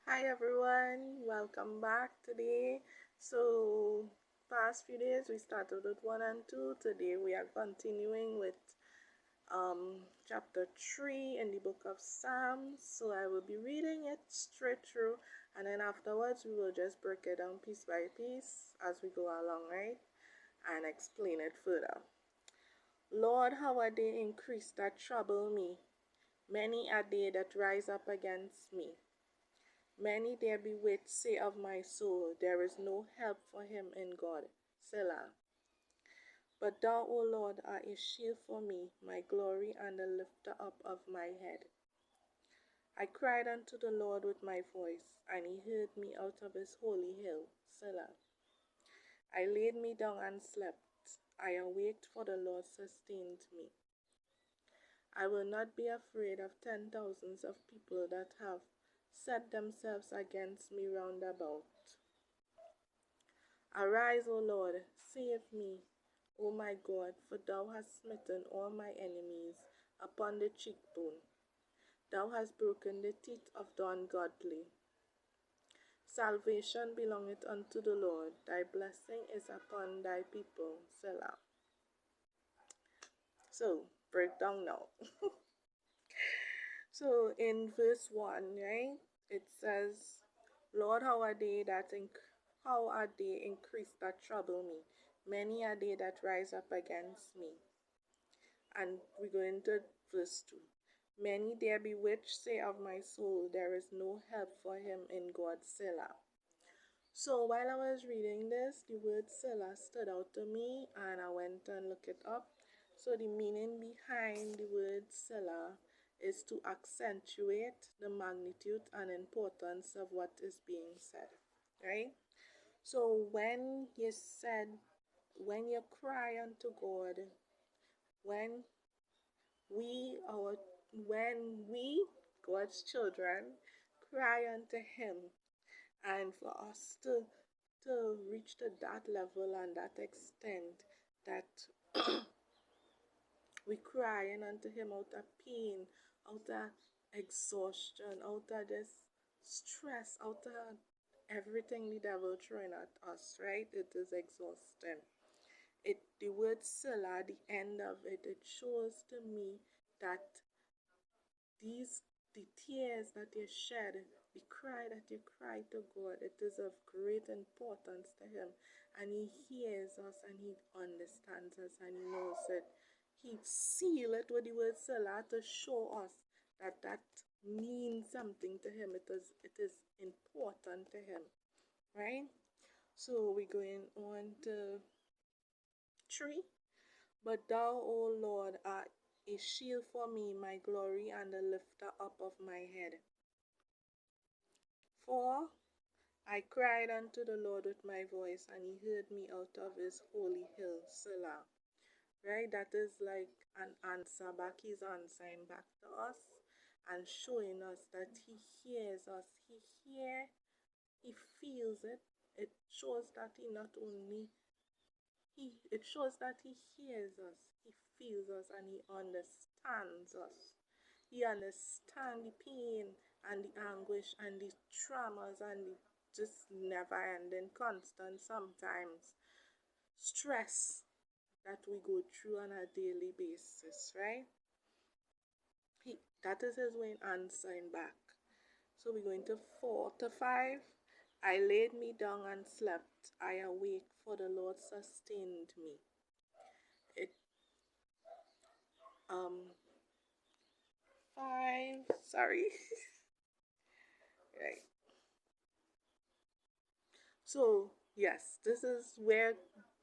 Hi everyone, welcome back today. So, past few days we started with 1 and 2. Today we are continuing with chapter 3 in the book of Psalms. So, I will be reading it straight through, and then afterwards we will just break it down piece by piece as we go along, right? And explain it further. Lord, how are they increased that trouble me? Many are they that rise up against me. Many there be which say of my soul, there is no help for him in God. Selah. But thou, O Lord, art a shield for me, my glory, and the lifter up of my head. I cried unto the Lord with my voice, and he heard me out of his holy hill. Selah. I laid me down and slept. I awaked, for the Lord sustained me. I will not be afraid of 10,000s of people that have set themselves against me round about. Arise, O Lord, save me, O my God, for thou hast smitten all my enemies upon the cheekbone. Thou hast broken the teeth of the ungodly. Salvation belongeth unto the Lord. Thy blessing is upon thy people. Selah. So, break down now. So, in verse 1, right, it says, Lord, how are they increased that trouble me? Many are they that rise up against me. And we go into verse 2. Many there be which say of my soul, there is no help for him in God. Selah. So while I was reading this, the word Selah stood out to me, and I went and looked it up. So the meaning behind the word Selah is to accentuate the magnitude and importance of what is being said, right? So when you cry unto God, when we our when we God's children cry unto him, and for us to reach to that level and that extent that we crying unto him out of pain, out of exhaustion, out of this stress, out of everything the devil throwing at us, right? It is exhausting. The word Selah, the end of it, it shows to me that the tears that you shed, the cry that you cry to God, it is of great importance to him, and he hears us and he understands us and he knows it. He seal it with the word Selah to show us that that means something to him. It is important to him, right? So we're going on to 3. But thou, O Lord, art a shield for me, my glory, and the lifter up of my head. 4. I cried unto the Lord with my voice, and he heard me out of his holy hill. Selah. Right? That is like an answer back. He's answering back to us and showing us that he hears us. He feels it. It shows that he not only it shows that he hears us, he feels us, and he understands us. He understands the pain and the anguish and the traumas and the just never ending, constant, sometimes stress that we go through on a daily basis, right? That is his way in answering back. So we're going to 4 to 5. I laid me down and slept. I awake, for the Lord sustained me. It 5, sorry. Right. So yes, this is where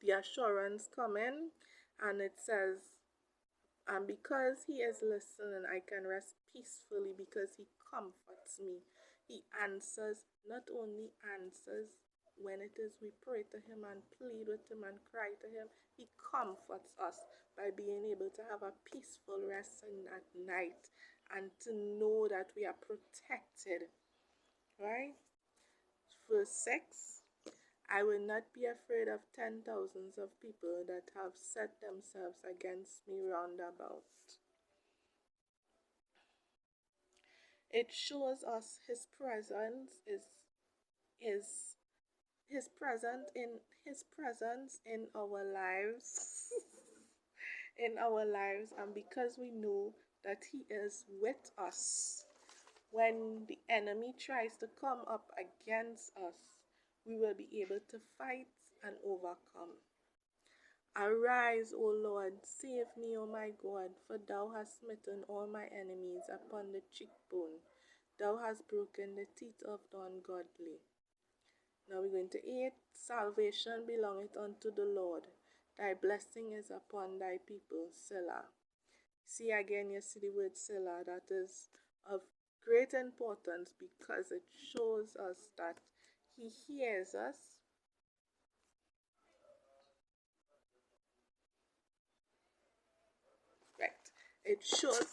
the assurance come in, and it says, and because he is listening, I can rest peacefully because he comforts me. He answers, not only answers when it is we pray to him and plead with him and cry to him, he comforts us by being able to have a peaceful rest at night and to know that we are protected. Right? Verse 6. I will not be afraid of 10,000s of people that have set themselves against me round about. It shows us his presence is his present in his presence in our lives in our lives, and because we know that he is with us when the enemy tries to come up against us, we will be able to fight and overcome. Arise, O Lord, save me, O my God, for thou hast smitten all my enemies upon the cheekbone. Thou hast broken the teeth of the ungodly. Now we're going to 8. Salvation belongeth unto the Lord. Thy blessing is upon thy people, Selah. See again, you see the word Selah. That is of great importance because it shows us that he hears us. Right. It shows,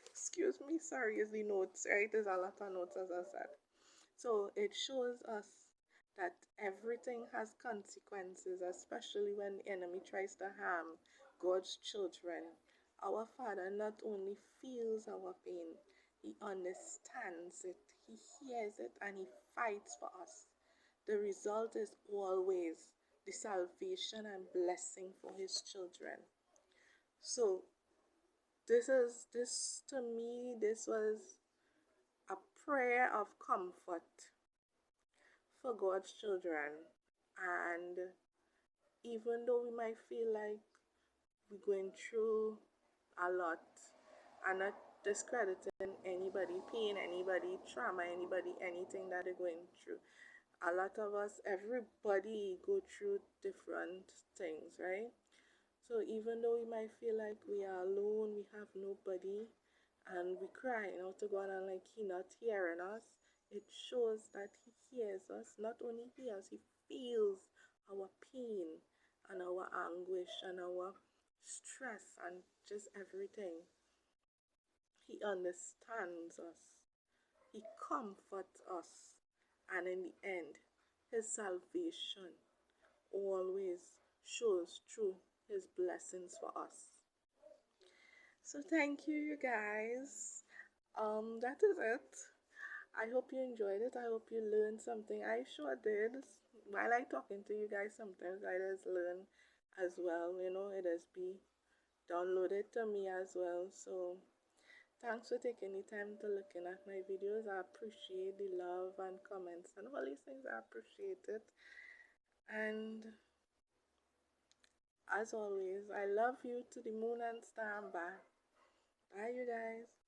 excuse me, sorry, is the notes, right? There's a lot of notes, as I said. So it shows us that everything has consequences, especially when the enemy tries to harm God's children. Our Father not only feels our pain, he understands it, he hears it, and he fights for us. The result is always the salvation and blessing for his children. So this to me, this was a prayer of comfort for God's children. And even though we might feel like we're going through a lot, and not discrediting anybody, pain, anybody, trauma, anybody, anything that they're going through. A lot of us, everybody go through different things, right? So even though we might feel like we are alone, we have nobody, and we crying out to God and like he not hearing us, it shows that he hears us. Not only hears, he feels our pain and our anguish and our stress and just everything. He understands us. He comforts us. And in the end, his salvation always shows through his blessings for us. So thank you, you guys. That is it. I hope you enjoyed it. I hope you learned something. I sure did. While I talking to you guys, sometimes I just learn as well. You know, it has be downloaded to me as well. So thanks for taking the time to looking at my videos. I appreciate the love and comments and all these things. I appreciate it. And as always, I love you to the moon and star and back. Bye, you guys.